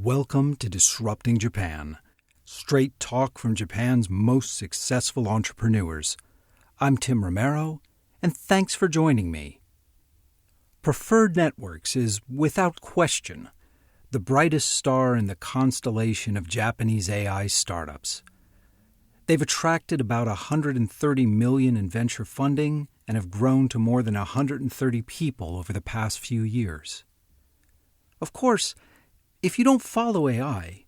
Welcome to Disrupting Japan, straight talk from Japan's most successful entrepreneurs. I'm Tim Romero, and thanks for joining me. Preferred Networks is, without question, the brightest star in the constellation of Japanese AI startups. They've attracted about $130 million in venture funding and have grown to more than 130 people over the past few years. Of course, if you don't follow AI,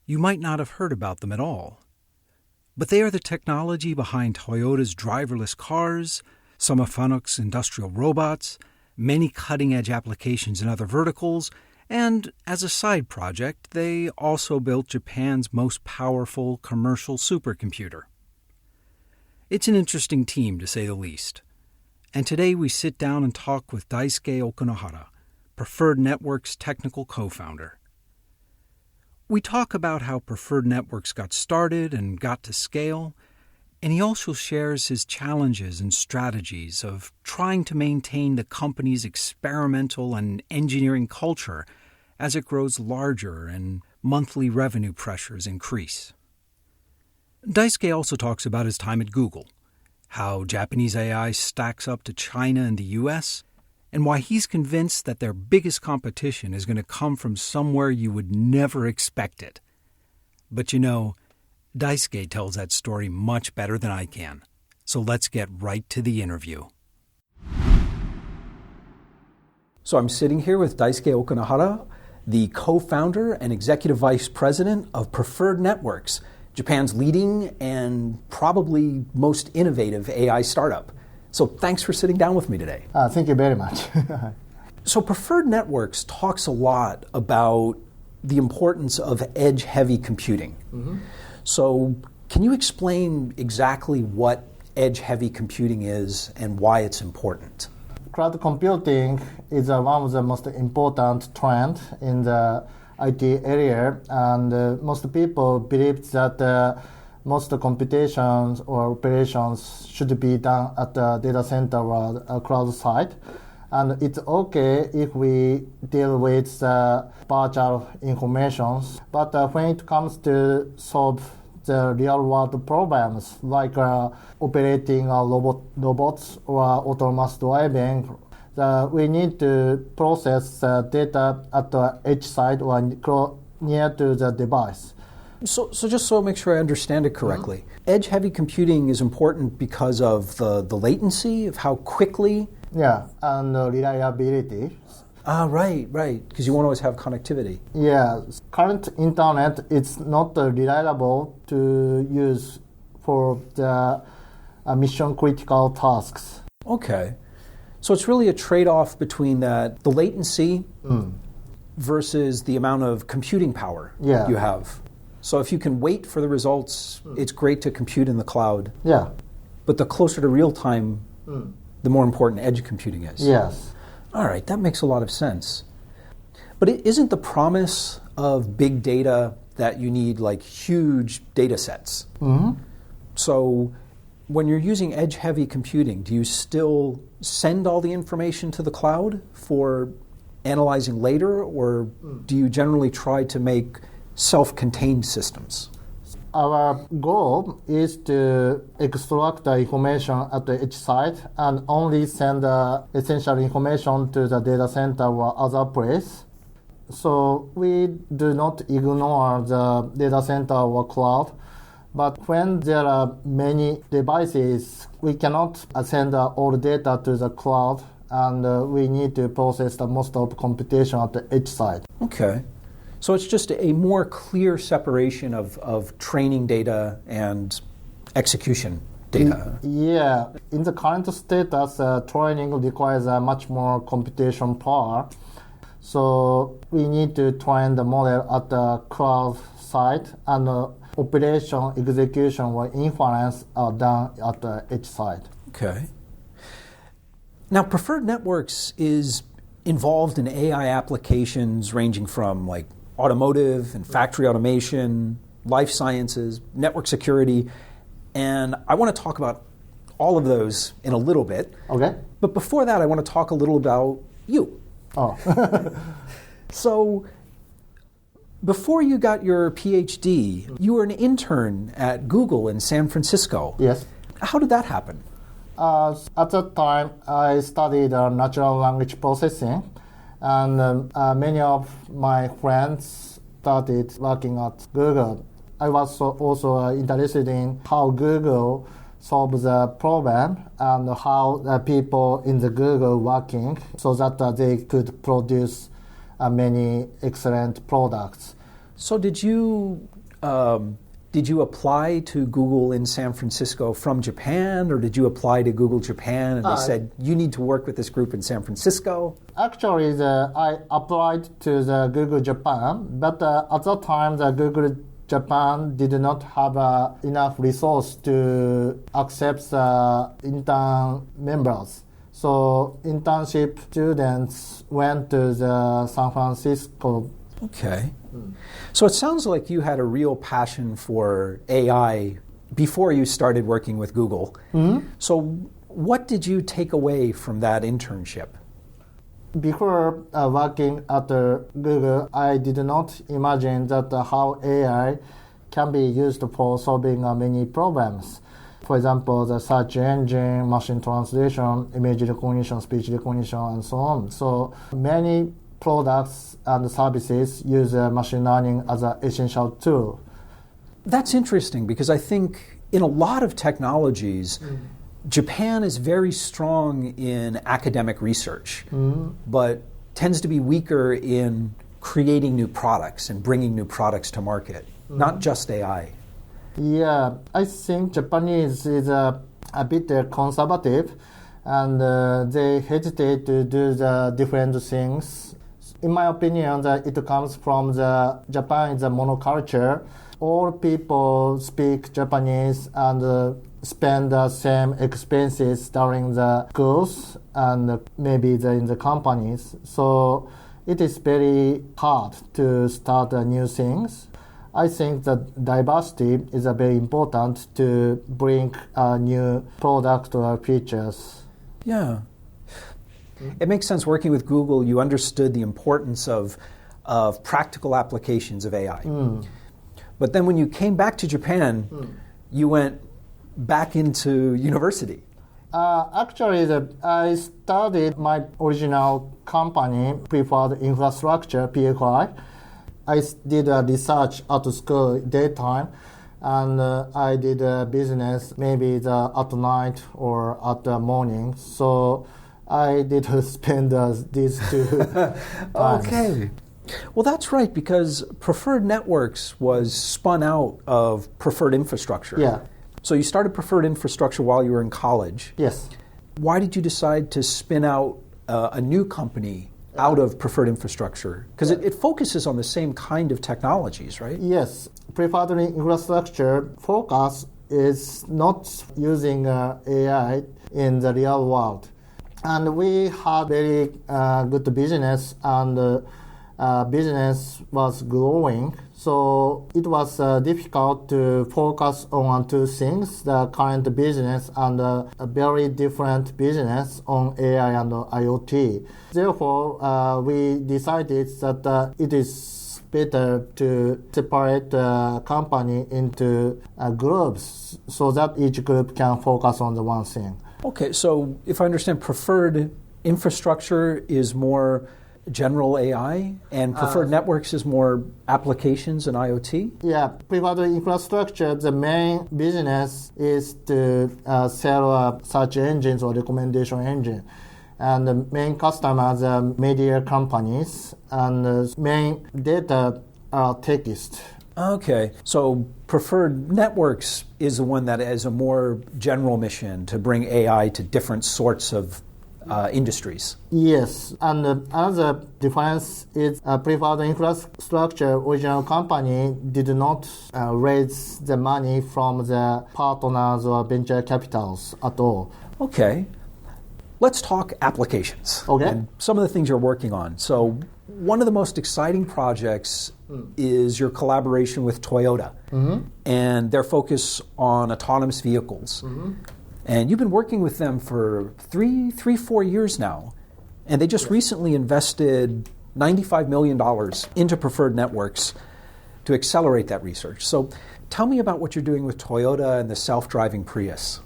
you might not have heard about them at all. But they are the technology behind Toyota's driverless cars, some of Fanuc's industrial robots, many cutting-edge applications in other verticals, and as a side project, they also built Japan's most powerful commercial supercomputer. It's an interesting team, to say the least. And today we sit down and talk with Daisuke Okanohara, Preferred Networks' technical co-founder. We talk about how Preferred Networks got started and got to scale, and he also shares his challenges and strategies of trying to maintain the company's experimental and engineering culture as it grows larger and monthly revenue pressures increase. Daisuke also talks about his time at Google, how Japanese AI stacks up to China and the US, and why he's convinced that their biggest competition is going to come from somewhere you would never expect it. But you know, Daisuke tells that story much better than I can. So let's get right to the interview. So I'm sitting here with Daisuke Okanohara, the co-founder and executive vice president of Preferred Networks, Japan's leading and probably most innovative AI startup. So thanks for sitting down with me today. Thank you very much. So Preferred Networks talks a lot about the importance of edge-heavy computing. Mm-hmm. So can you explain exactly what edge-heavy computing is and why it's important? Cloud computing is one of the most important trends in the IT area, and most people believe that most computations or operations should be done at the data center or cloud side. And it's okay if we deal with virtual information. But when it comes to solve the real-world problems, like operating robots or autonomous driving, we need to process data at the edge side or near to the device. So just so I make sure I understand it correctly, mm-hmm. Edge-heavy computing is important because of the latency, of how quickly? Yeah, and reliability. Right, because you won't always have connectivity. Yeah, current internet is not reliable to use for the mission-critical tasks. Okay, so it's really a trade-off between the latency versus the amount of computing power you have. So if you can wait for the results, it's great to compute in the cloud. Yeah. But the closer to real time, the more important edge computing is. Yes. All right, that makes a lot of sense. But it isn't the promise of big data that you need like huge data sets. Mm-hmm. So when you're using edge-heavy computing, do you still send all the information to the cloud for analyzing later, or do you generally try to make self-contained systems? Our goal is to extract the information at the edge side and only send the essential information to the data center or other place. So we do not ignore the data center or cloud, but when there are many devices, we cannot send all data to the cloud, and we need to process the most of computation at the edge side. Okay. So it's just a more clear separation of training data and execution data. Yeah. In the current status, training requires much more computation power. So we need to train the model at the cloud side, and operation, execution, or inference are done at the edge side. Okay. Now, Preferred Networks is involved in AI applications ranging from like automotive and factory automation, life sciences, network security, and I want to talk about all of those in a little bit. Okay. But before that, I want to talk a little about you. Oh. So Before you got your PhD, you were an intern at Google in San Francisco. Yes. How did that happen? At that time, I studied natural language processing, and many of my friends started working at Google. I was also interested in how Google solves the problem and how the people in the Google working so that they could produce many excellent products. So did you apply to Google in San Francisco from Japan, or did you apply to Google Japan and they said, you need to work with this group in San Francisco? Actually, I applied to the Google Japan, but at that time, the Google Japan did not have enough resource to accept intern members. So internship students went to the San Francisco. Okay. So it sounds like you had a real passion for AI before you started working with Google. Mm-hmm. So what did you take away from that internship? Before working at Google, I did not imagine that how AI can be used for solving many problems. For example, the search engine, machine translation, image recognition, speech recognition, and so on. So many products and services use machine learning as an essential tool. That's interesting because I think in a lot of technologies, Japan is very strong in academic research, but tends to be weaker in creating new products and bringing new products to market, not just AI. Yeah, I think Japanese is a bit conservative, and they hesitate to do the different things. In my opinion, it comes from Japan is a monoculture. All people speak Japanese and spend the same expenses during the schools and maybe in the companies. So it is very hard to start new things. I think that diversity is very important to bring a new product or features. Yeah. It makes sense. Working with Google, you understood the importance of practical applications of AI. But then when you came back to Japan, you went back into university. Actually, I started my original company, Preferred Infrastructure, PFI. I did research at school daytime, and I did business maybe at night or at the morning. So I did spend these two times. Okay. Well, that's right, because Preferred Networks was spun out of Preferred Infrastructure. Yeah. So you started Preferred Infrastructure while you were in college. Yes. Why did you decide to spin out a new company out of Preferred Infrastructure? Because it focuses on the same kind of technologies, right? Yes. Preferred Infrastructure focus is not using AI in the real world. And we had very good business, and business was growing. So it was difficult to focus on two things, the current business and a very different business on AI and IoT. Therefore, we decided that it is better to separate the company into groups so that each group can focus on the one thing. Okay, so if I understand, Preferred Infrastructure is more general AI, and Preferred Networks is more applications and IoT? Yeah, Preferred Infrastructure, the main business is to sell search engines or recommendation engine. And the main customers are media companies, and the main data are text. Okay, so Preferred Networks is the one that has a more general mission to bring AI to different sorts of industries. Yes, and another difference is Preferred Infrastructure original company did not raise the money from the partners or venture capitals at all. Okay, let's talk applications. Okay. And some of the things you're working on. So one of the most exciting projects is your collaboration with Toyota and their focus on autonomous vehicles. And you've been working with them for 4 years now. And they just recently invested $95 million into Preferred Networks. to accelerate that research. So tell me about what you're doing with Toyota and the self-driving Prius.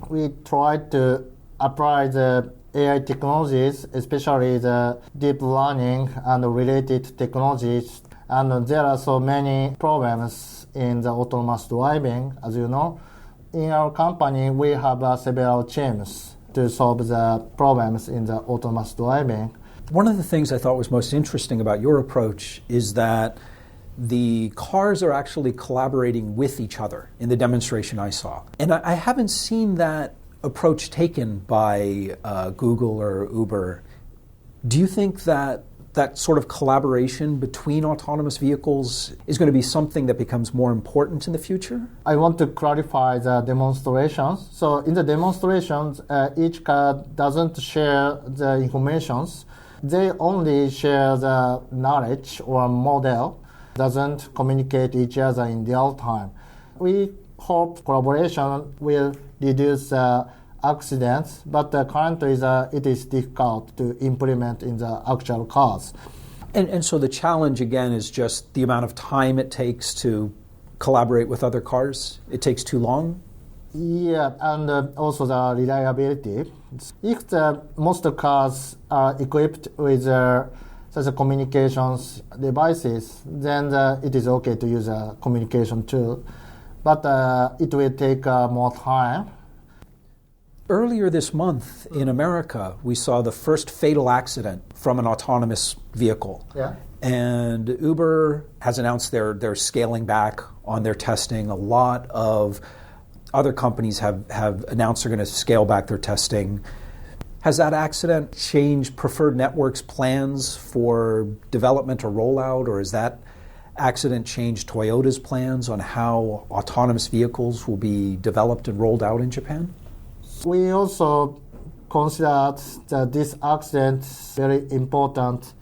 We try to apply the AI technologies, especially the deep learning and related technologies. And there are so many problems in the autonomous driving, as you know. In our company, we have several teams to solve the problems in the autonomous driving. One of the things I thought was most interesting about your approach is that the cars are actually collaborating with each other in the demonstration I saw. And I haven't seen that approach taken by Google or Uber. Do you think that that sort of collaboration between autonomous vehicles is going to be something that becomes more important in the future? I want to clarify the demonstrations. So in the demonstrations, each car doesn't share the informations. They only share the knowledge or model, doesn't communicate each other in real time. We hope collaboration will reduce accidents, but currently it is difficult to implement in the actual cars. And so the challenge, again, is just the amount of time it takes to collaborate with other cars? It takes too long? Yeah, and also the reliability. If most cars are equipped with such communications devices, then it is okay to use a communication tool. But it will take more time. Earlier this month in America, we saw the first fatal accident from an autonomous vehicle. Yeah. And Uber has announced they're scaling back on their testing. A lot of other companies have announced they're going to scale back their testing. Has that accident changed Preferred Networks' plans for development or rollout, or has that accident changed Toyota's plans on how autonomous vehicles will be developed and rolled out in Japan? We also considered that this accident is very important,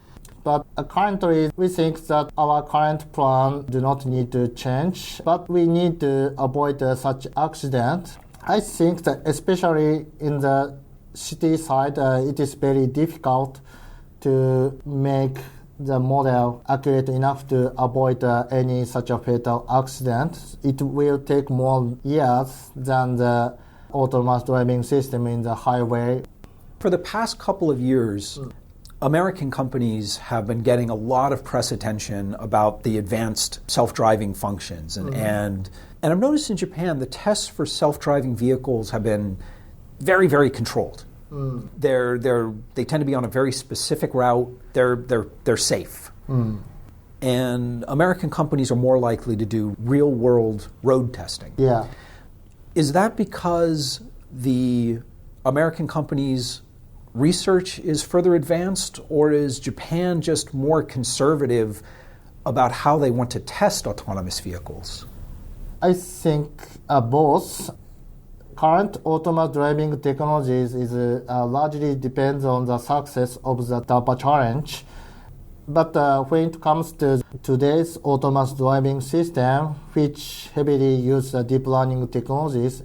but currently we think that our current plan do not need to change, but we need to avoid such accident. I think that especially in the city side, it is very difficult to make the model accurate enough to avoid any such a fatal accident. It will take more years than the autonomous driving system in the highway. For the past couple of years, American companies have been getting a lot of press attention about the advanced self-driving functions. And I've noticed in Japan, the tests for self-driving vehicles have been very, very controlled. They tend to be on a very specific route. They're safe. And American companies are more likely to do real-world road testing. Yeah. Is that because the American companies' research is further advanced, or is Japan just more conservative about how they want to test autonomous vehicles? I think both. Current autonomous driving technologies is largely depends on the success of the DARPA challenge. But when it comes to today's autonomous driving system, which heavily use deep learning technologies,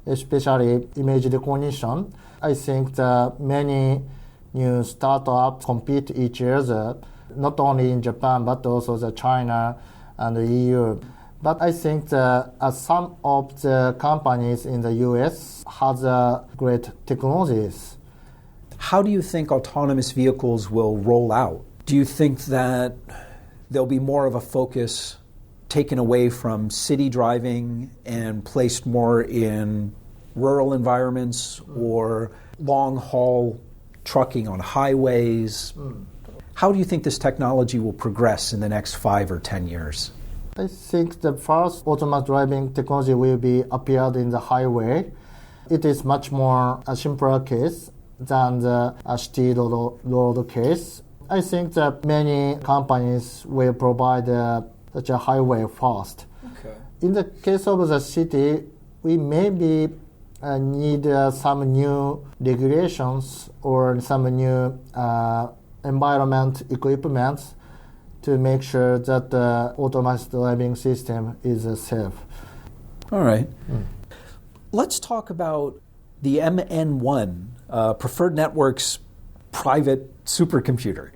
especially image recognition, I think that many new startups compete each other, not only in Japan, but also the China and the EU. But I think that some of the companies in the US has great technologies. How do you think autonomous vehicles will roll out? Do you think that there'll be more of a focus taken away from city driving and placed more in rural environments or long-haul trucking on highways? How do you think this technology will progress in the next 5 or 10 years? I think the first autonomous driving technology will be appeared in the highway. It is much more a simpler case than the city road case. I think that many companies will provide such a highway first. Okay. In the case of the city, we maybe need some new regulations or some new environment equipment to make sure that the autonomous driving system is safe. All right. Let's talk about the MN1, Preferred Networks private supercomputer.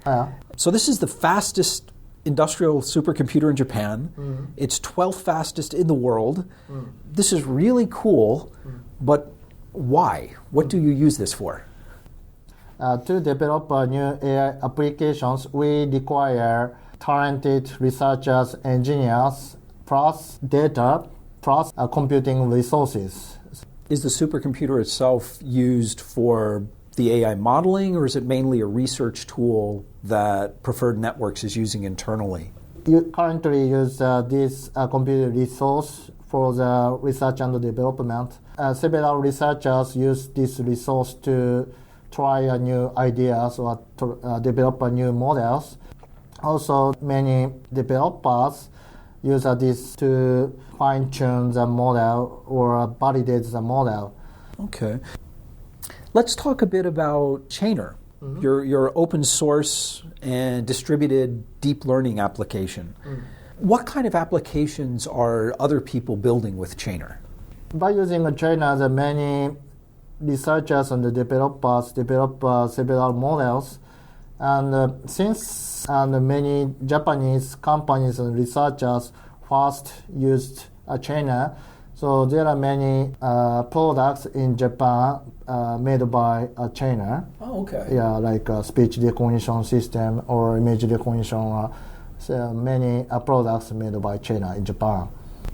So this is the fastest industrial supercomputer in Japan. It's 12th fastest in the world. This is really cool, but why? What do you use this for? To develop new AI applications, we require talented researchers, engineers, plus data, plus computing resources. Is the supercomputer itself used for the AI modeling, or is it mainly a research tool that Preferred Networks is using internally? You currently use this computer resource for the research and development. Several researchers use this resource to try new ideas or to develop new models. Also, many developers use this to fine-tune the model or validate the model. Okay. Let's talk a bit about Chainer, your open source and distributed deep learning application. What kind of applications are other people building with Chainer? By using Chainer, the many researchers and developers develop several models. And since many Japanese companies and researchers first used Chainer, so there are many products in Japan made by Chainer. Oh, okay. Yeah, like speech recognition system or image recognition. So many products made by Chainer in Japan.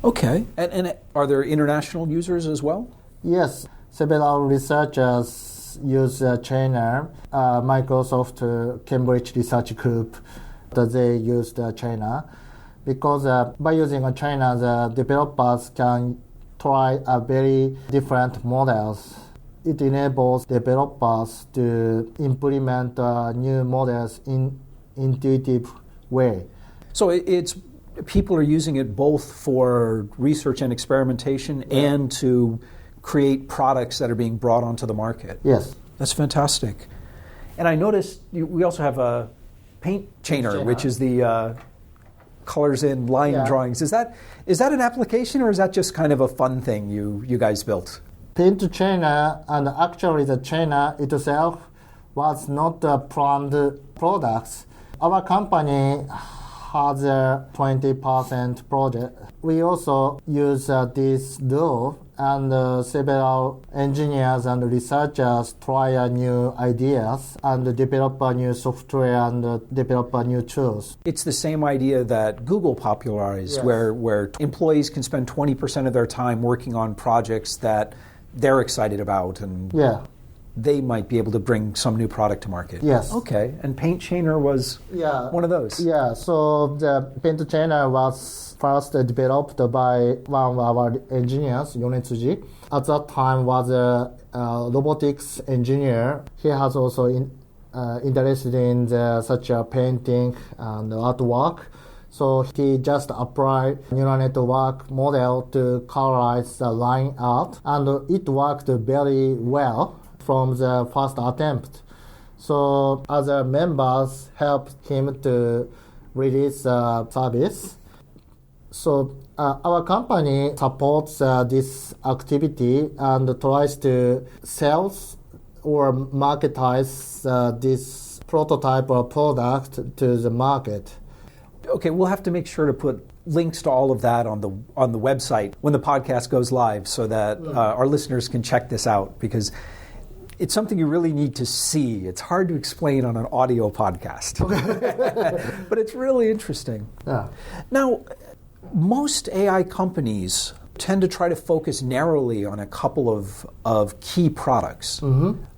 Okay. And are there international users as well? Yes, several researchers use Chainer. Microsoft Cambridge Research Group, they use the Chainer because by using Chainer, the developers can try a very different models. It enables developers to implement new models in intuitive way. So it's people are using it both for research and experimentation and to create products that are being brought onto the market. Yes. That's fantastic. And I noticed we also have a paint chainer, which is the colors in line drawings. Is that an application, or is that just kind of a fun thing you guys built? Paint chainer, and actually the chainer itself was not a planned products. Our company has a 20% project. We also use this tool, and several engineers and researchers try new ideas and develop a new software and develop new tools. It's the same idea that Google popularized, where employees can spend 20% of their time working on projects that they're excited about, and they might be able to bring some new product to market. Yes. Okay. And Paint Chainer was one of those. Yeah. So the Paint Chainer was first developed by one of our engineers, Yonetsuji. At that time was a robotics engineer. He has also interested in such a painting and artwork. So he just applied neural network model to colorize the line art, and it worked very well from the first attempt. So other members helped him to release the service. So our company supports this activity and tries to sell or marketize this prototype or product to the market. Okay, we'll have to make sure to put links to all of that on the website when the podcast goes live, so that our listeners can check this out, because it's something you really need to see. It's hard to explain on an audio podcast, but it's really interesting. Yeah. Now, most AI companies tend to try to focus narrowly on a couple of key products,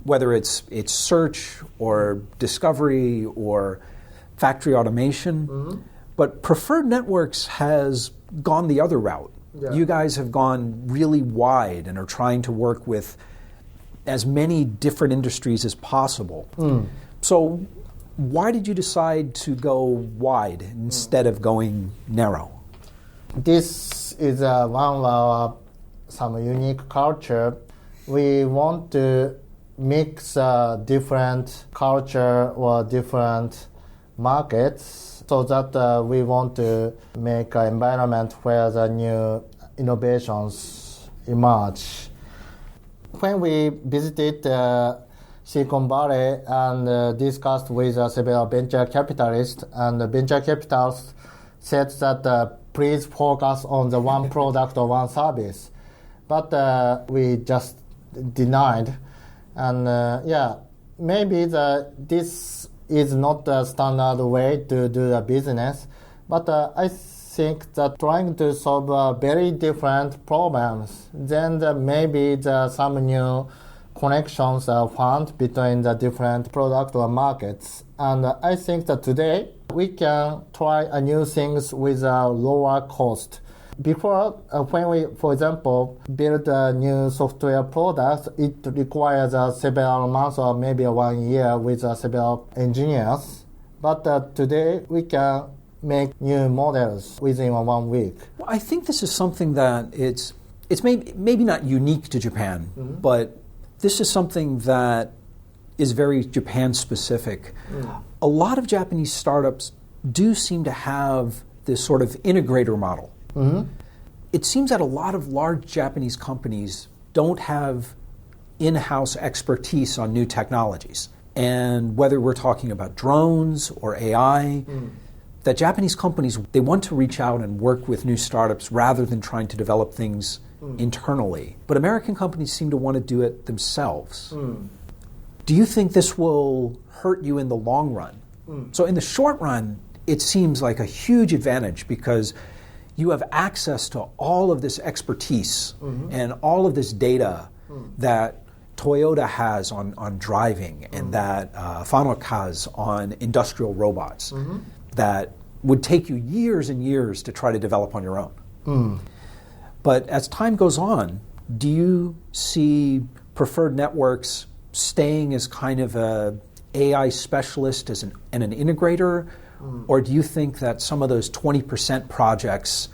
whether it's search or discovery or factory automation. But Preferred Networks has gone the other route. Yeah. You guys have gone really wide and are trying to work with as many different industries as possible. So why did you decide to go wide instead of going narrow? This is one of our some unique culture. We want to mix different culture or different markets, so that we want to make an environment where the new innovations emerge. When we visited Silicon Valley and discussed with several venture capitalists, and the venture capitalists said that please focus on the one product or one service. But we just denied. And maybe this is not the standard way to do the business. But I think that trying to solve very different problems, then maybe some new connections are found between the different product or markets. And I think that today we can try new things with a lower cost. Before, when we, for example, build a new software product, it requires several months or maybe 1 year with several engineers. But today we can make new models within 1 week. Well, I think this is something that it's maybe not unique to Japan, but this is something that is very Japan-specific. A lot of Japanese startups do seem to have this sort of integrator model. It seems that a lot of large Japanese companies don't have in-house expertise on new technologies. And whether we're talking about drones or AI, that Japanese companies, they want to reach out and work with new startups rather than trying to develop things internally. But American companies seem to want to do it themselves. Do you think this will hurt you in the long run? So in the short run, it seems like a huge advantage because you have access to all of this expertise and all of this data that Toyota has on driving and that Fanuc has on industrial robots that would take you years and years to try to develop on your own. But as time goes on, do you see Preferred Networks staying as kind of a AI specialist and an integrator? Or do you think that some of those 20% projects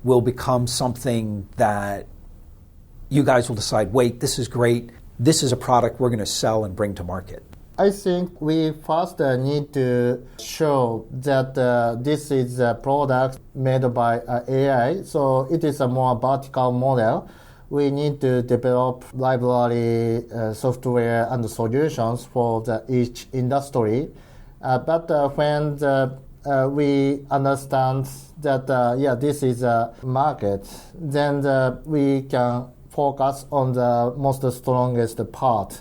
will become something that you guys will decide, wait, this is great, this is a product we're going to sell and bring to market? I think we first need to show that this is a product made by AI, so it is a more vertical model. We need to develop library, software, and solutions for each industry. But when we understand that, this is a market, then we can focus on the most strongest part.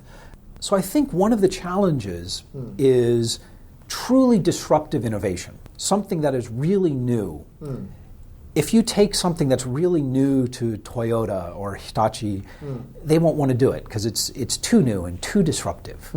So I think one of the challenges is truly disruptive innovation, something that is really new. If you take something that's really new to Toyota or Hitachi, they won't want to do it because it's too new and too disruptive.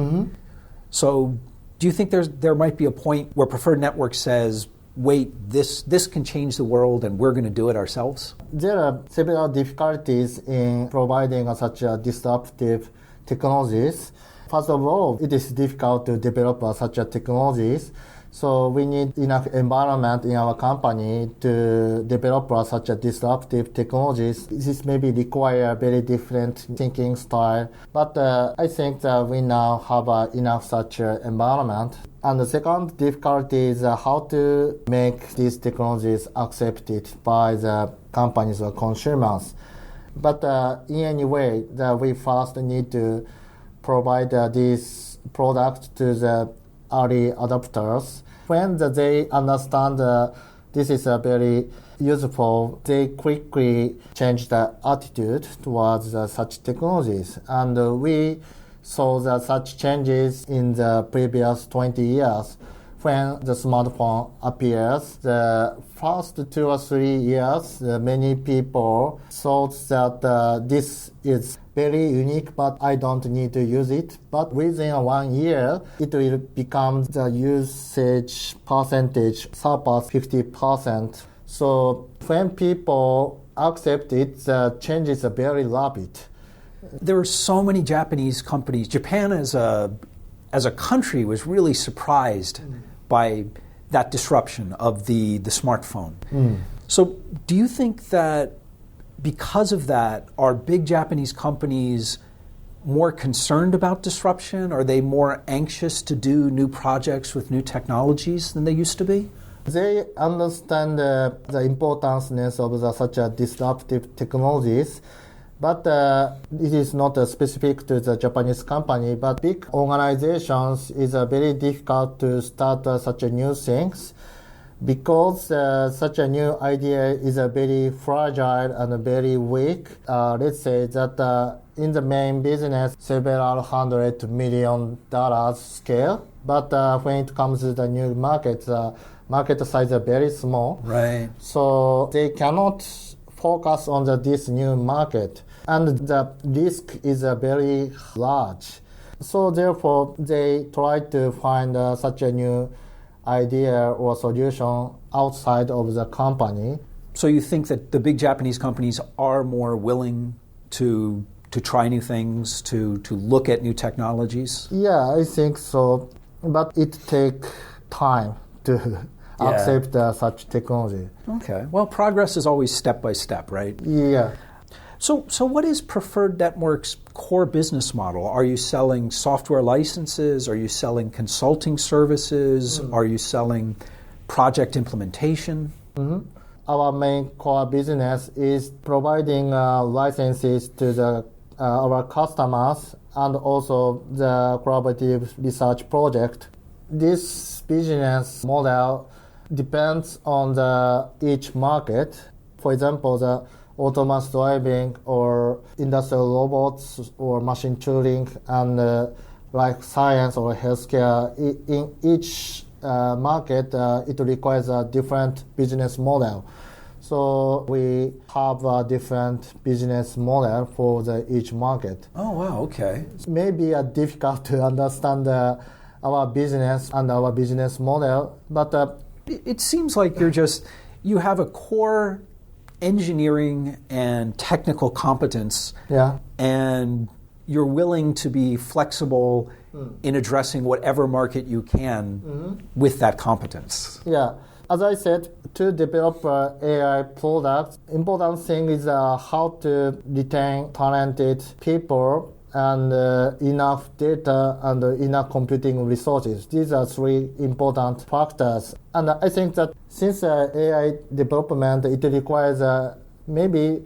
So do you think there might be a point where Preferred Network says, wait, this can change the world and we're going to do it ourselves? There are several difficulties in providing such disruptive technologies. First of all, it is difficult to develop such technologies. So we need enough environment in our company to develop such disruptive technologies. This maybe require very different thinking style. But I think that we now have enough such environment. And the second difficulty is how to make these technologies accepted by the companies or consumers. But in any way, we first need to provide this product to the early adopters. When they understand this is very useful, they quickly change the attitude towards such technologies. And we saw such changes in the previous 20 years. When the smartphone appears, the first 2 or 3 years, many people thought that this is very unique, but I don't need to use it. But within 1 year, it will become the usage percentage surpass 50%. So when people accept it, the change is very rapid. There are so many Japanese companies. Japan as a country was really surprised by that disruption of the smartphone. So do you think that because of that, are big Japanese companies more concerned about disruption? Are they more anxious to do new projects with new technologies than they used to be? They understand the importance of such disruptive technologies, But it is not specific to the Japanese company, but big organizations is very difficult to start such a new things because such a new idea is very fragile and very weak. Let's say that in the main business, several $100 million scale, but when it comes to the new market, the market size is very small. Right. So they cannot focus on this new market, and the risk is very large. So therefore, they try to find such a new idea or solution outside of the company. So you think that the big Japanese companies are more willing to try new things, to look at new technologies? Yeah, I think so. But it takes time to accept such technology. Okay. Well, progress is always step by step, right? Yeah. So what is Preferred Network's core business model? Are you selling software licenses? Are you selling consulting services? Are you selling project implementation? Mm-hmm. Our main core business is providing licenses to our customers and also the collaborative research project. This business model depends on each market. For example, the autonomous driving or industrial robots or machine tooling and like science or healthcare. In each market, it requires a different business model. So we have a different business model for each market. Oh, wow, okay. It may be difficult to understand our business and our business model, but it seems like you have a core engineering and technical competence, and you're willing to be flexible in addressing whatever market you can with that competence. Yeah. As I said, to develop AI products, important thing is how to retain talented people and enough data and enough computing resources. These are three important factors. And I think that since AI development, it requires maybe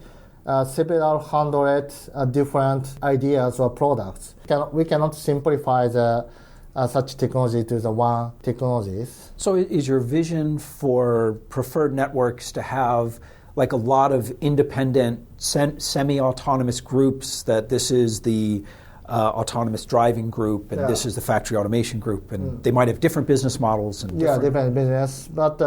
several hundred different ideas or products. We cannot simplify such technology to the one technologies. So is your vision for Preferred Networks to have like a lot of independent semi-autonomous groups, that this is the autonomous driving group and this is the factory automation group, and they might have different business models? And different business. But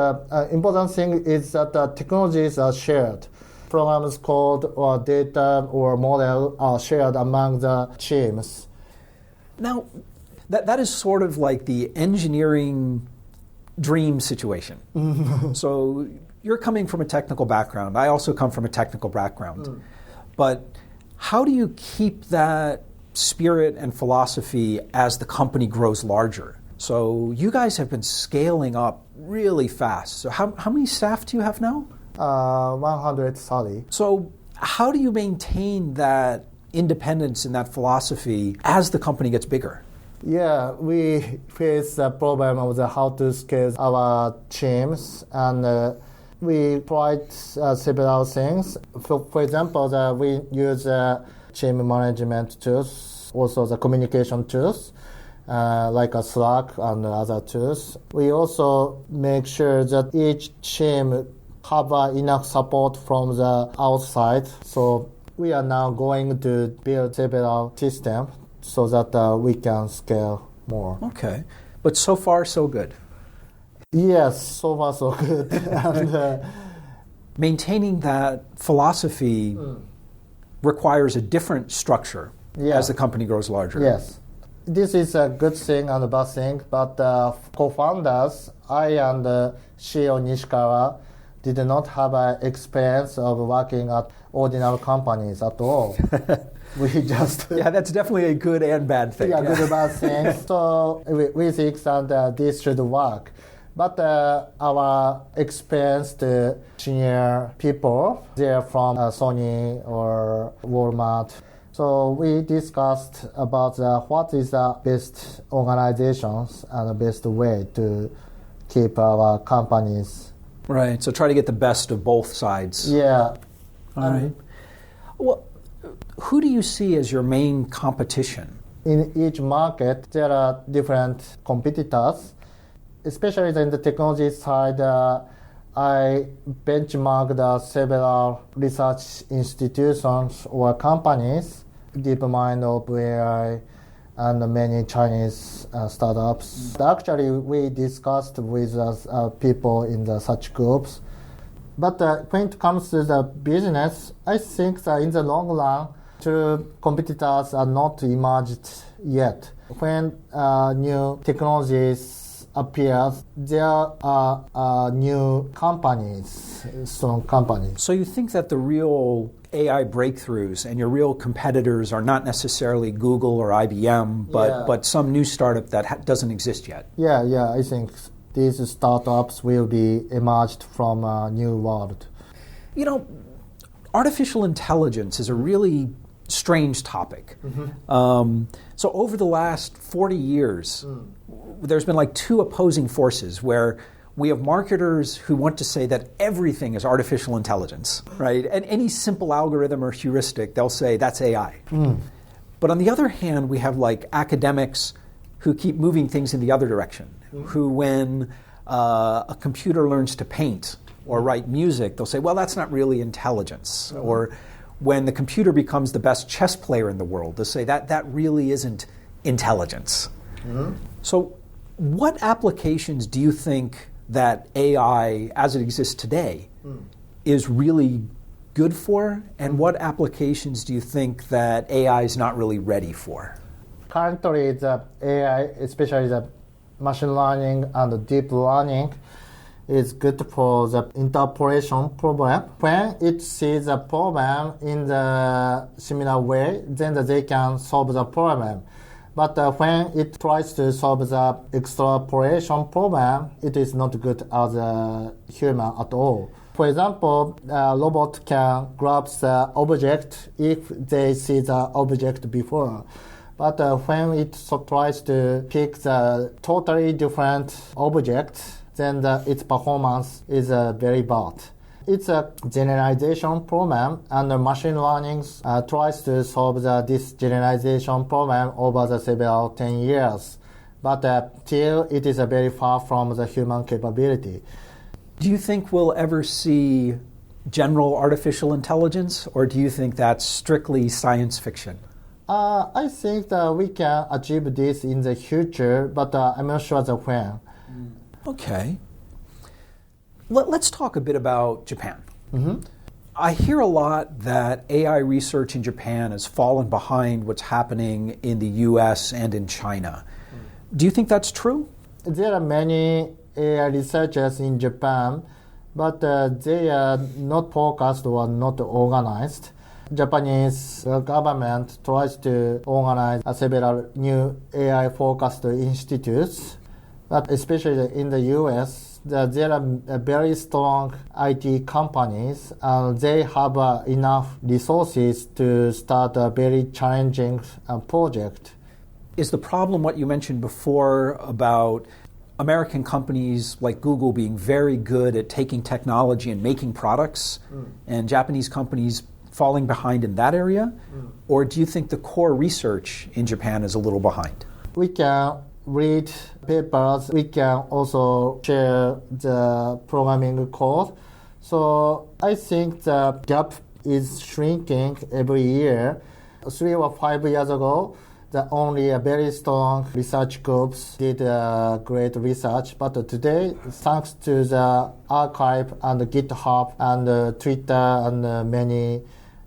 important thing is that technologies are shared. Programs code or data or model are shared among the teams. Now, that is sort of like the engineering dream situation. So you're coming from a technical background. I also come from a technical background. But how do you keep that spirit and philosophy as the company grows larger? So you guys have been scaling up really fast. So how many staff do you have now? 130. So how do you maintain that independence and that philosophy as the company gets bigger? Yeah, we face the problem of how to scale our teams, and we tried several things. For example, we use team management tools, also the communication tools, like a Slack and other tools. We also make sure that each team have enough support from the outside. So we are now going to build several systems so that we can scale more. Okay. But so far, so good. Yes, so far, so good. And, maintaining that philosophy requires a different structure as the company grows larger. Yes. This is a good thing and a bad thing, but co-founders, I and CEO Nishikawa, did not have experience of working at ordinary companies at all. We just... that's definitely a good and bad thing. Good and bad thing. So we think that this should work. But our experienced senior people, they're from Sony or Walmart. So we discussed about what is the best organizations and the best way to keep our companies. Right, so try to get the best of both sides. Yeah. All right. Well, who do you see as your main competition? In each market, there are different competitors. Especially in the technology side, I benchmarked several research institutions or companies, DeepMind, OpenAI, and many Chinese startups. Actually, we discussed with people in such groups. But when it comes to the business, I think that in the long run, two competitors are not emerged yet. When new technologies appear, there are new companies, strong companies. So you think that the real AI breakthroughs and your real competitors are not necessarily Google or IBM, but some new startup that doesn't exist yet? Yeah, I think these startups will be emerged from a new world. You know, artificial intelligence is a really strange topic. So over the last 40 years, there's been like two opposing forces where we have marketers who want to say that everything is artificial intelligence, right? And any simple algorithm or heuristic, they'll say that's AI. But on the other hand, we have like academics who keep moving things in the other direction, who when a computer learns to paint or write music, they'll say, well, that's not really intelligence. Or when the computer becomes the best chess player in the world, they'll say that really isn't intelligence. So what applications do you think that AI, as it exists today, is really good for? And what applications do you think that AI is not really ready for? Currently, the AI, especially the machine learning and deep learning, is good for the interpolation problem. When it sees a problem in the similar way, then they can solve the problem. But when it tries to solve the extrapolation problem, it is not good as a human at all. For example, a robot can grab the object if they see the object before. But when it tries to pick the totally different object, then its performance is very bad. It's a generalization problem, and machine learning tries to solve this generalization problem over the several 10 years. But still, it is very far from the human capability. Do you think we'll ever see general artificial intelligence, or do you think that's strictly science fiction? I think that we can achieve this in the future, but I'm not sure the when. Okay. Let's talk a bit about Japan. I hear a lot that AI research in Japan has fallen behind what's happening in the US and in China. Do you think that's true? There are many AI researchers in Japan, but they are not focused or not organized. Japanese government tries to organize several new AI-focused institutes, but especially in the US, there are very strong IT companies, and they have enough resources to start a very challenging project. Is the problem what you mentioned before about American companies like Google being very good at taking technology and making products, and Japanese companies falling behind in that area? Or do you think the core research in Japan is a little behind? We can read papers. We can also share the programming code. So I think the gap is shrinking every year. 3 or 5 years ago, only a very strong research groups did great research. But today, thanks to the archive and GitHub and Twitter and many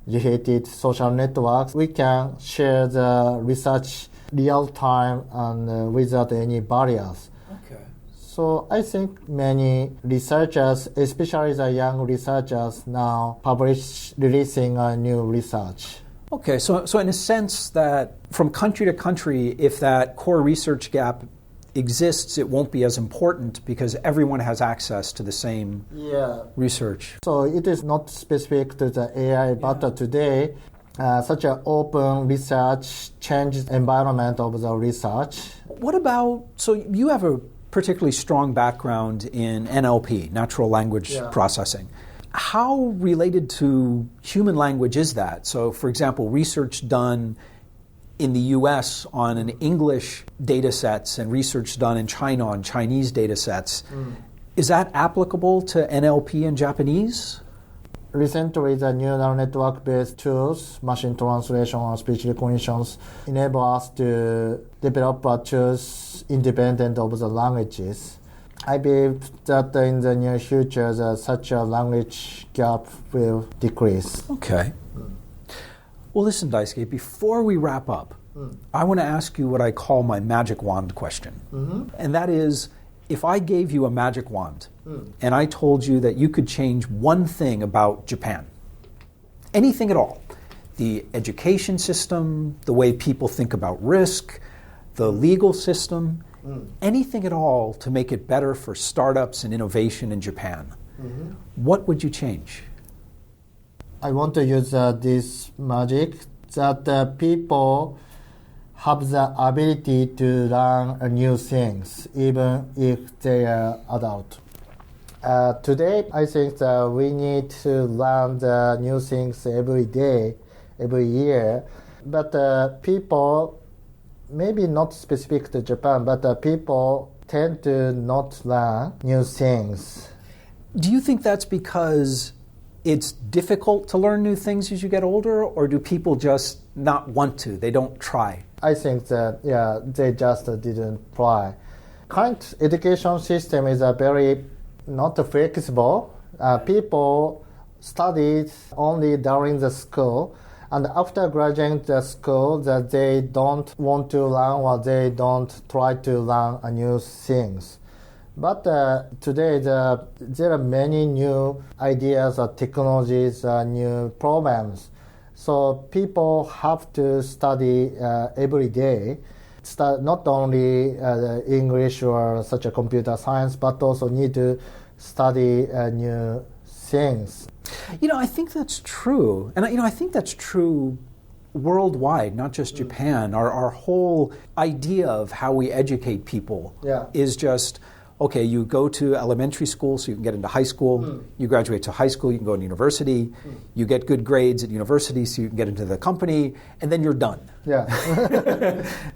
related social networks, we can share the research real time and without any barriers. Okay. So I think many researchers, especially the young researchers, now releasing new research. Okay, so in a sense that from country to country, if that core research gap exists, it won't be as important because everyone has access to the same research. So it is not specific to the AI, but today, such an open research changes the environment of the research. What about, so you have a particularly strong background in NLP, natural language processing. How related to human language is that? So, for example, research done in the US on an English data sets and research done in China on Chinese data sets, is that applicable to NLP in Japanese? Recently, the neural network-based tools, machine translation or speech recognitions, enable us to develop tools independent of the languages. I believe that in the near future, such a language gap will decrease. Okay. Well, listen, Daisuke, before we wrap up, I want to ask you what I call my magic wand question. And that is, if I gave you a magic wand and I told you that you could change one thing about Japan, anything at all, the education system, the way people think about risk, the legal system, anything at all to make it better for startups and innovation in Japan, what would you change? I want to use this magic that people have the ability to learn new things even if they are adult. Today, I think that we need to learn the new things every day, every year. But people, maybe not specific to Japan, but people tend to not learn new things. Do you think that's because it's difficult to learn new things as you get older, or do people just not want to? They don't try? I think that, they just didn't try. Current education system is very not flexible. People studied only during the school, and after graduating the school, that they don't want to learn or they don't try to learn new things. But today, there are many new ideas, technologies, new problems. So people have to study every day, not only English or such a computer science, but also need to study new things. I think that's true. And, I think that's true worldwide, not just Japan. Our whole idea of how we educate people is just, okay, you go to elementary school so you can get into high school. You graduate to high school, you can go to university. You get good grades at university so you can get into the company, and then you're done. Yeah.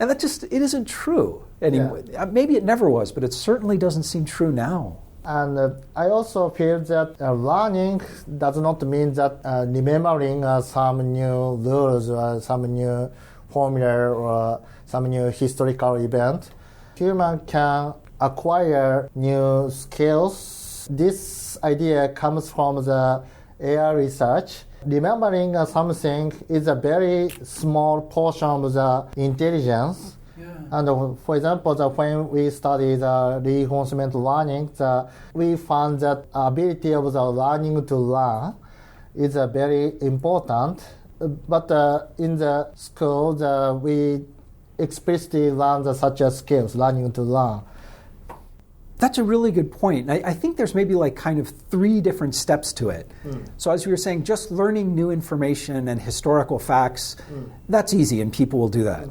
And that just, it isn't true anymore. Maybe it never was, but it certainly doesn't seem true now. And I also feel that learning does not mean that remembering some new rules or some new formula or some new historical event. Human can acquire new skills. This idea comes from the AI research. Remembering something is a very small portion of the intelligence. And for example, when we study the reinforcement learning, we found that ability of the learning to learn is very important. But in the school, we explicitly learn such skills, learning to learn. That's a really good point. I think there's maybe like kind of 3 different steps to it. So as we were saying, just learning new information and historical facts, that's easy and people will do that.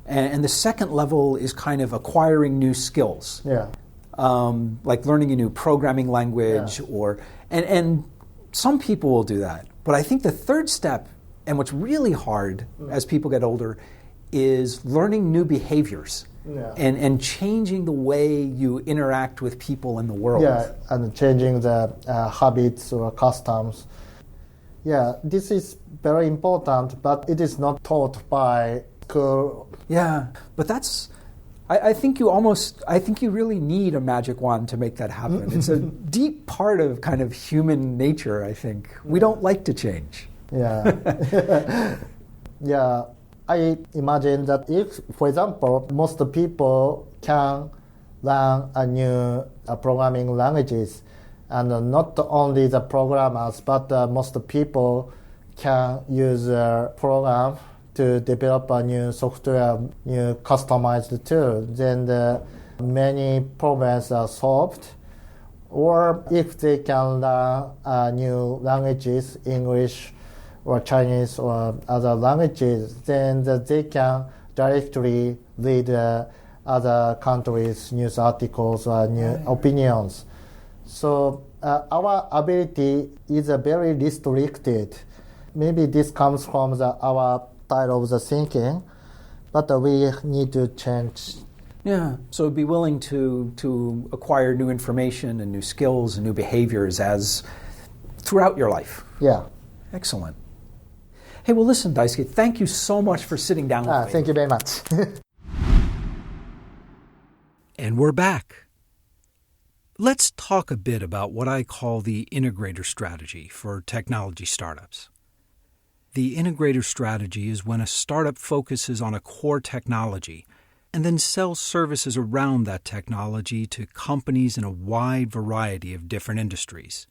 And the second level is kind of acquiring new skills. Like learning a new programming language and some people will do that. But I think the third step, and what's really hard as people get older, is learning new behaviors. And changing the way you interact with people in the world. And changing the habits or customs. This is very important, but it is not taught by school. But that's, I think you really need a magic wand to make that happen. It's a deep part of kind of human nature, I think. We don't like to change. I imagine that if, for example, most people can learn a new programming languages, and not only the programmers, but most people can use a program to develop a new software, new customized tool, then many problems are solved. Or if they can learn new languages, English, or Chinese or other languages, then they can directly read other countries' news articles or new opinions. So our ability is very restricted. Maybe this comes from our style of the thinking, but we need to change. Yeah, so be willing to acquire new information and new skills and new behaviors as throughout your life. Yeah. Excellent. Hey, well, listen, Daisuke, thank you so much for sitting down with me. Thank you very much. And we're back. Let's talk a bit about what I call the integrator strategy for technology startups. The integrator strategy is when a startup focuses on a core technology and then sells services around that technology to companies in a wide variety of different industries.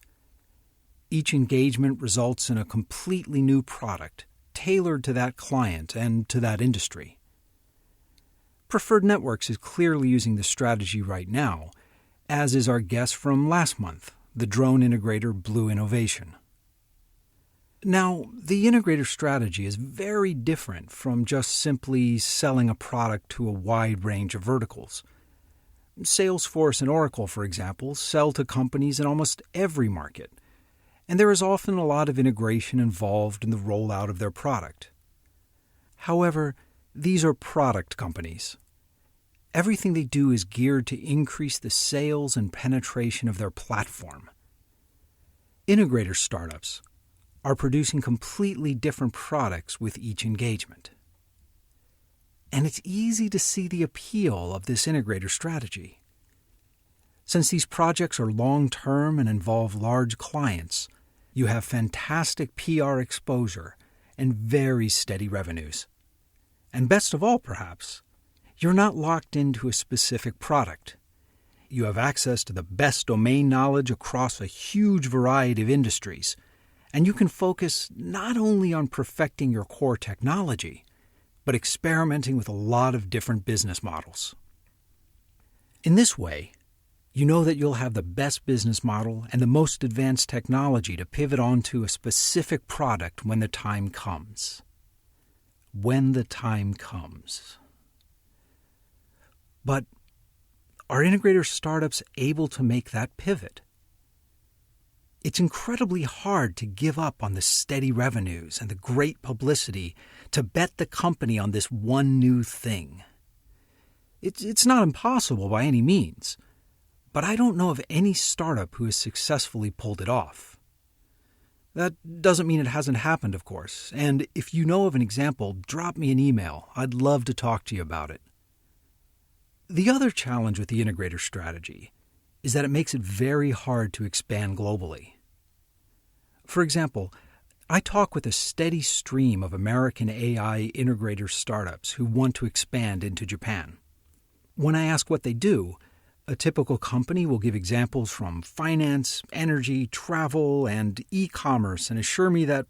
Each engagement results in a completely new product tailored to that client and to that industry. Preferred Networks is clearly using this strategy right now, as is our guest from last month, the drone integrator Blue Innovation. Now, the integrator strategy is very different from just simply selling a product to a wide range of verticals. Salesforce and Oracle, for example, sell to companies in almost every market, and there is often a lot of integration involved in the rollout of their product. However, these are product companies. Everything they do is geared to increase the sales and penetration of their platform. Integrator startups are producing completely different products with each engagement. And it's easy to see the appeal of this integrator strategy. Since these projects are long-term and involve large clients, you have fantastic PR exposure and very steady revenues. And best of all, perhaps, you're not locked into a specific product. You have access to the best domain knowledge across a huge variety of industries, and you can focus not only on perfecting your core technology, but experimenting with a lot of different business models. In this way, you know that you'll have the best business model and the most advanced technology to pivot onto a specific product when the time comes. When the time comes. But are integrator startups able to make that pivot? It's incredibly hard to give up on the steady revenues and the great publicity to bet the company on this one new thing. It's not impossible by any means, but I don't know of any startup who has successfully pulled it off. That doesn't mean it hasn't happened, of course, and if you know of an example, drop me an email. I'd love to talk to you about it. The other challenge with the integrator strategy is that it makes it very hard to expand globally. For example, I talk with a steady stream of American AI integrator startups who want to expand into Japan. When I ask what they do, a typical company will give examples from finance, energy, travel, and e-commerce and assure me that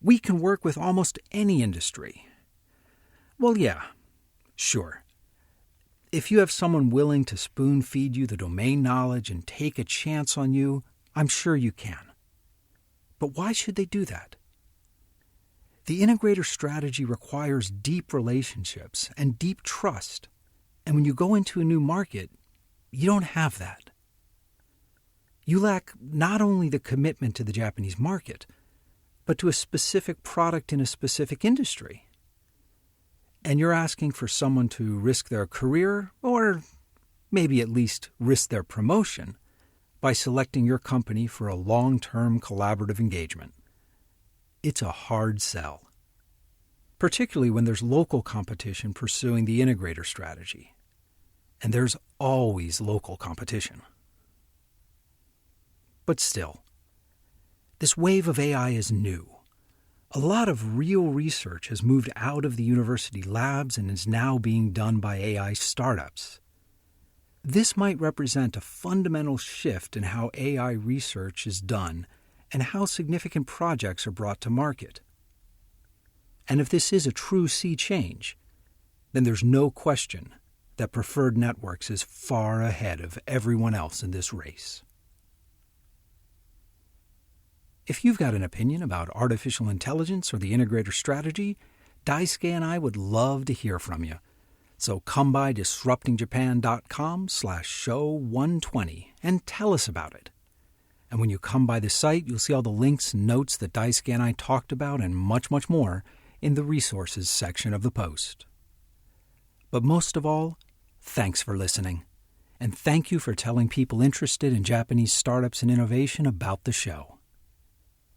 we can work with almost any industry. Well, yeah, sure. If you have someone willing to spoon-feed you the domain knowledge and take a chance on you, I'm sure you can. But why should they do that? The integrator strategy requires deep relationships and deep trust, and when you go into a new market, you don't have that. You lack not only the commitment to the Japanese market, but to a specific product in a specific industry. And you're asking for someone to risk their career, or maybe at least risk their promotion, by selecting your company for a long-term collaborative engagement. It's a hard sell, particularly when there's local competition pursuing the integrator strategy. And there's always local competition. But still, this wave of AI is new. A lot of real research has moved out of the university labs and is now being done by AI startups. This might represent a fundamental shift in how AI research is done and how significant projects are brought to market. And if this is a true sea change, then there's no question that Preferred Networks is far ahead of everyone else in this race. If you've got an opinion about artificial intelligence or the integrator strategy, Daisuke and I would love to hear from you. So come by disruptingjapan.com/show120 and tell us about it. And when you come by the site, you'll see all the links and notes that Daisuke and I talked about and much, much more in the resources section of the post. But most of all, thanks for listening. And thank you for telling people interested in Japanese startups and innovation about the show.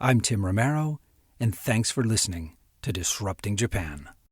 I'm Tim Romero, and thanks for listening to Disrupting Japan.